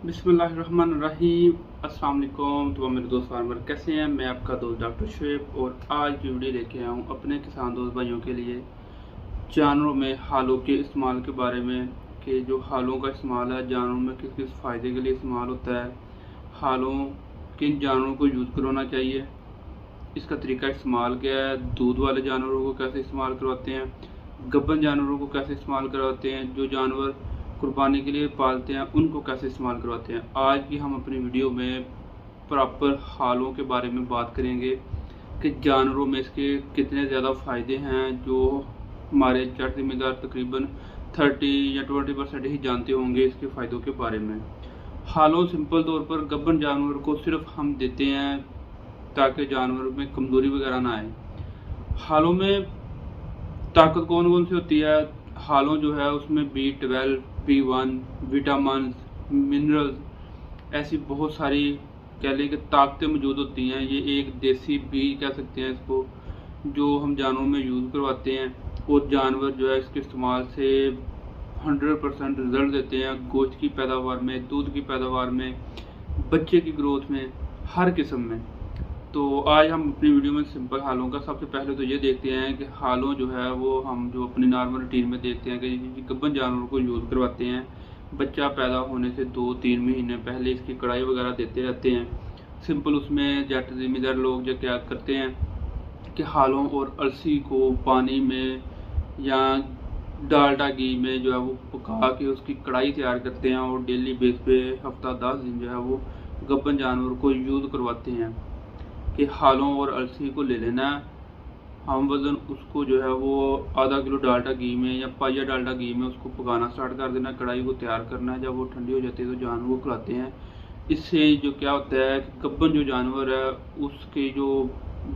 बिस्मिल्लाहिर्रहमानिर्रहीम। अस्सलाम वालेकुम। तो मेरे दोस्त फार्मर कैसे हैं? मैं आपका दोस्त डॉक्टर शुएब और आज की वीडियो लेके आया हूँ अपने किसान दोस्त भाइयों के लिए जानवरों में हालों के इस्तेमाल के बारे में कि जो हालों का इस्तेमाल है जानवरों में किस किस फ़ायदे के लिए इस्तेमाल होता है, हालों किन जानवरों को यूज़ करवाना चाहिए, इसका तरीका इस्तेमाल क्या है, दूध वाले जानवरों को कैसे इस्तेमाल करवाते हैं, गब्बन जानवरों को कैसे इस्तेमाल करवाते हैं, जो जानवर कुर्बानी के लिए पालते हैं उनको कैसे इस्तेमाल करवाते हैं। आज की हम अपनी वीडियो में प्रॉपर हालों के बारे में बात करेंगे कि जानवरों में इसके कितने ज़्यादा फ़ायदे हैं जो हमारे जट ज़िम्मेदार तकरीबन 30 या 20% ही जानते होंगे इसके फ़ायदों के बारे में। हालों सिंपल तौर पर गब्बन जानवर को सिर्फ हम देते हैं ताकि जानवर में कमज़ोरी वगैरह ना आए। हालों में ताकत कौन कौन सी होती है? हालों जो है उसमें B12, B1, विटामिन, मिनरल्स ऐसी बहुत सारी कह लें कि ताकतें मौजूद होती हैं। ये एक देसी बी कह सकते हैं इसको, जो हम जानवरों में यूज़ करवाते हैं और जानवर जो है इसके इस्तेमाल से 100% रिजल्ट देते हैं गोश्त की पैदावार में, दूध की पैदावार में, बच्चे की ग्रोथ में, हर किस्म में। तो आज हम अपनी वीडियो में सिंपल हालों का सबसे पहले तो ये देखते हैं कि हालों जो है वो हम जो अपनी नॉर्मल रूटीन में देखते हैं कि गब्बन जानवरों को यूज़ करवाते हैं। बच्चा पैदा होने से 2-3 महीने पहले इसकी कढ़ाई वगैरह देते रहते हैं। सिंपल उसमें जट ज़िम्मेदार लोग जो क्या करते हैं कि हालों और अलसी को पानी में या डालडा घी में जो है वो पका के उसकी कढ़ाई तैयार करते हैं और डेली बेस पे हफ्ता 10 दिन जो है वो गब्बन जानवर को यूज़ करवाते हैं कि हालों और अलसी को ले लेना है। हम वज़न उसको जो है वो आधा किलो डालडा घी में या पाइया डालडा घी में उसको पकाना स्टार्ट कर देना, कढ़ाई को तैयार करना है। जब वो ठंडी हो जाती है तो जानवर को खिलाते हैं। इससे जो क्या होता है कि गब्बन जो जानवर है उसकी जो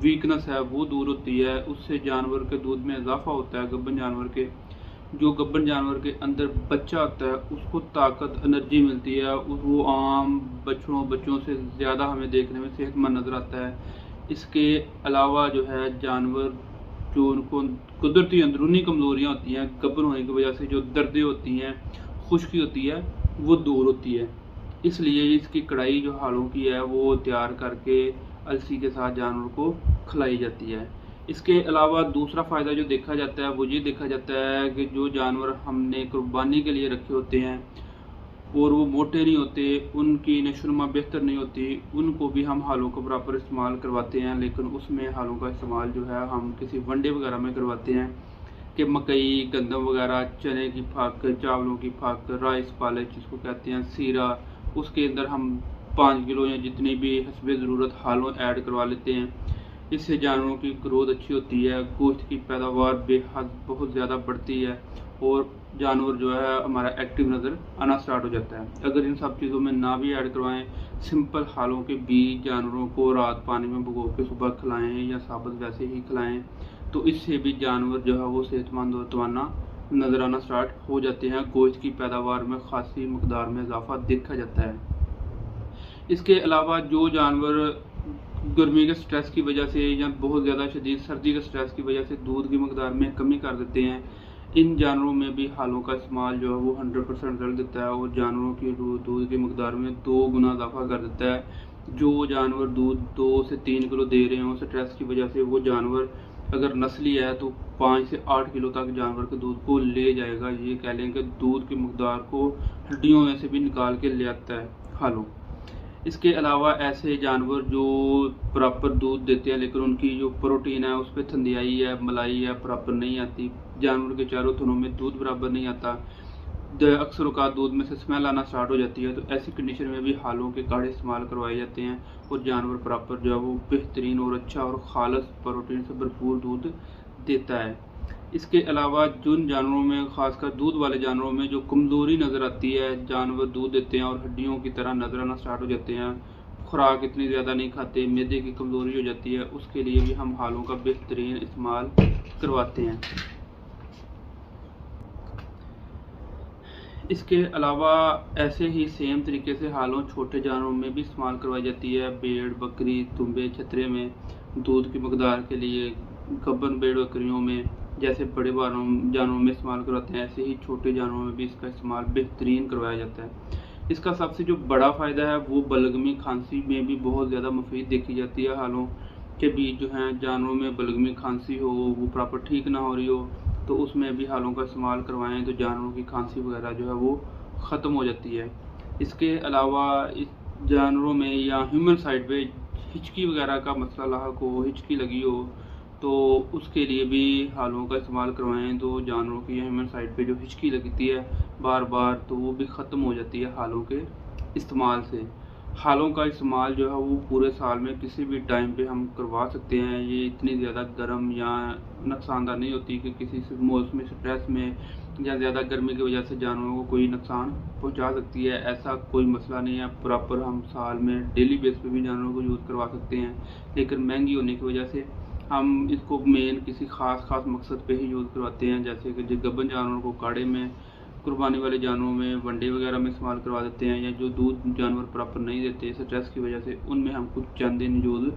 वीकनेस है वो दूर होती है, उससे जानवर के दूध में इजाफा होता है। गब्बन जानवर के जो गब्बन जानवर के अंदर बच्चा होता है उसको ताकत एनर्जी मिलती है, वो आम बच्चों से ज़्यादा हमें देखने में सेहतमंद नज़र आता है। इसके अलावा जो है जानवर जो उनको कुदरती अंदरूनी कमज़ोरियाँ होती हैं गब्बन होने की वजह से, जो दर्दें होती हैं, खुश्की होती है, वो दूर होती है। इसलिए इसकी कढ़ाई जो हालों की है वो तैयार करके अलसी के साथ जानवर को खिलाई जाती है। इसके अलावा दूसरा फ़ायदा जो देखा जाता है वो ये देखा जाता है कि जो जानवर हमने कुर्बानी के लिए रखे होते हैं और वो मोटे नहीं होते, उनकी नशोनुमा बेहतर नहीं होती, उनको भी हम हालों का बराबर इस्तेमाल करवाते हैं। लेकिन उसमें हालों का इस्तेमाल जो है हम किसी वनडे वगैरह में करवाते हैं कि मकई, गंदम वगैरह, चने की फाक, चावलों की फाक, राइस पालिश जिसको कहते हैं, सीरा, उसके अंदर हम 5 किलो या जितनी भी हस्बे ज़रूरत हालों ऐड करवा लेते हैं। इससे जानवरों की ग्रोथ अच्छी होती है, गोश्त की पैदावार बेहद बहुत ज़्यादा बढ़ती है और जानवर जो है हमारा एक्टिव नज़र आना स्टार्ट हो जाता है। अगर इन सब चीज़ों में ना भी ऐड करवाएं, सिंपल हालों के बीज जानवरों को रात पानी में भिगो के सुबह खिलाएं या साबुत वैसे ही खिलाएं, तो इससे भी जानवर जो है वो सेहतमंद और तवाना नज़र आना स्टार्ट हो जाते हैं। गोश्त की पैदावार में खासी मकदार में इजाफा देखा जाता है। इसके अलावा जो जानवर गर्मी के स्ट्रेस की वजह से या बहुत ज़्यादा शदीद सर्दी के स्ट्रेस की वजह से दूध की मकदार में कमी कर देते हैं, इन जानवरों में भी हालों का इस्तेमाल जो है वो 100% रिजल्ट देता है और जानवरों की दूध की मकदार में 2 गुना इजाफा कर देता है। जो जानवर दूध 2 से 3 किलो दे रहे हों स्ट्रेस की वजह से, वो जानवर अगर नस्ली है तो 5 से 8 किलो तक जानवर के दूध को ले जाएगा। ये कह लें कि दूध की मकदार को हड्डियों में से भी निकाल के ले आता है हालों। इसके अलावा ऐसे जानवर जो प्रॉपर दूध देते हैं लेकिन उनकी जो प्रोटीन है उस पर थंदियाई है, मलाई है, प्रॉपर नहीं आती, जानवर के चारों थनों में दूध बराबर नहीं आता, अक्सर औक़ात दूध में से स्मेल आना स्टार्ट हो जाती है, तो ऐसी कंडीशन में भी हालों के काढ़े इस्तेमाल करवाए जाते हैं और जानवर प्रॉपर जो है वो बेहतरीन और अच्छा और ख़ालिस प्रोटीन से भरपूर दूध देता है। इसके अलावा जिन जानवरों में ख़ासकर दूध वाले जानवरों में जो कमज़ोरी नज़र आती है, जानवर दूध देते हैं और हड्डियों की तरह नज़र आना स्टार्ट हो जाते हैं, खुराक इतनी ज़्यादा नहीं खाते, मैदे की कमज़ोरी हो जाती है, उसके लिए भी हम हालों का बेहतरीन इस्तेमाल करवाते हैं। इसके अलावा ऐसे ही सेम तरीके से हालों छोटे जानवरों में भी इस्तेमाल करवाई जाती है। भेड़, बकरी, तुंबे, छतरे में दूध की मकदार के लिए, गब्बन भेड़ बकरियों में जैसे बड़े जानवरों में इस्तेमाल करवाते हैं, ऐसे ही छोटे जानवरों में भी इसका इस्तेमाल बेहतरीन करवाया जाता है। इसका सबसे जो बड़ा फ़ायदा है वो बलगमी खांसी में भी बहुत ज़्यादा मुफीद देखी जाती है। हालों के बीच जो है जानवरों में बलगमी खांसी हो, वो प्रॉपर ठीक ना हो रही हो, तो उसमें भी हालों का इस्तेमाल करवाएं तो जानवरों की खांसी वगैरह जो है वो ख़त्म हो जाती है। इसके अलावा इस जानवरों में या ह्यूमन साइड पे हिचकी वगैरह का मसला लाक हो, हिचकी लगी हो, तो उसके लिए भी हालों का इस्तेमाल करवाएं तो जानवरों की ह्यूमन साइड पे जो हिचकी लगती है बार बार, तो वो भी ख़त्म हो जाती है हालों के इस्तेमाल से। हालों का इस्तेमाल जो है वो पूरे साल में किसी भी टाइम पे हम करवा सकते हैं। ये इतनी ज़्यादा गर्म या नुकसानदार नहीं होती कि किसी मौसमी स्ट्रेस में या ज़्यादा गर्मी की वजह से जानवरों को कोई नुकसान पहुंचा सकती है। ऐसा कोई मसला नहीं है। प्रॉपर हम साल में डेली बेस पे भी जानवरों को यूज़ करवा सकते हैं, लेकिन महंगी होने की वजह से हम इसको मेन किसी खास मकसद पे ही यूज़ करवाते हैं। जैसे कि जो गब्बन जानवरों को काढ़े में, कुर्बानी वाले जानवरों में, वनडे वगैरह में इस्तेमाल करवा देते हैं, या जो दूध जानवर प्रॉपर नहीं देते स्ट्रेस की वजह से, उनमें हम कुछ चंद दिन यूज़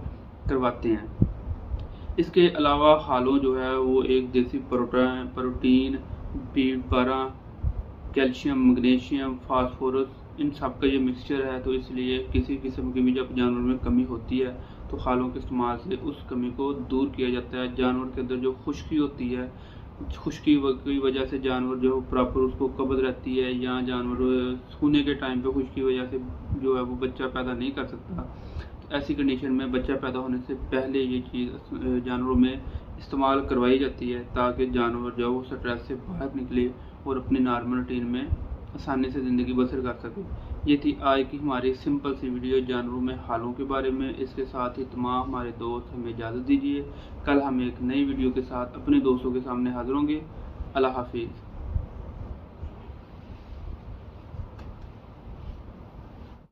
करवाते हैं। इसके अलावा हालों जो है वो एक desi protein, B12, calcium, magnesium, phosphorus, इन सब का ये मिक्सचर है। तो इसलिए किसी किस्म की भी जब जानवर में कमी होती है तो हालों के इस्तेमाल से उस कमी को दूर किया जाता है। जानवर के अंदर जो खुश्की होती है, खुश्की की वजह से जानवर जो प्रॉपर उसको कब्ज़ रहती है, या जानवर सोने के टाइम पे खुश्की की वजह से जो है वो बच्चा पैदा नहीं कर सकता, तो ऐसी कंडीशन में बच्चा पैदा होने से पहले ये चीज़ जानवरों में इस्तेमाल करवाई जाती है, ताकि जानवर जो है वो स्ट्रेस से बाहर निकले और अपनी नॉर्मल रूटीन में आसानी से ज़िंदगी बसर कर सके। ये थी आज की हमारी सिंपल सी वीडियो जानवरों में हालों के बारे में। इसके साथ ही तमाम हमारे दोस्त हमें इजाज़त दीजिए। कल हम एक नई वीडियो के साथ अपने दोस्तों के सामने हाजिर होंगे। अल्लाह हाफिज़।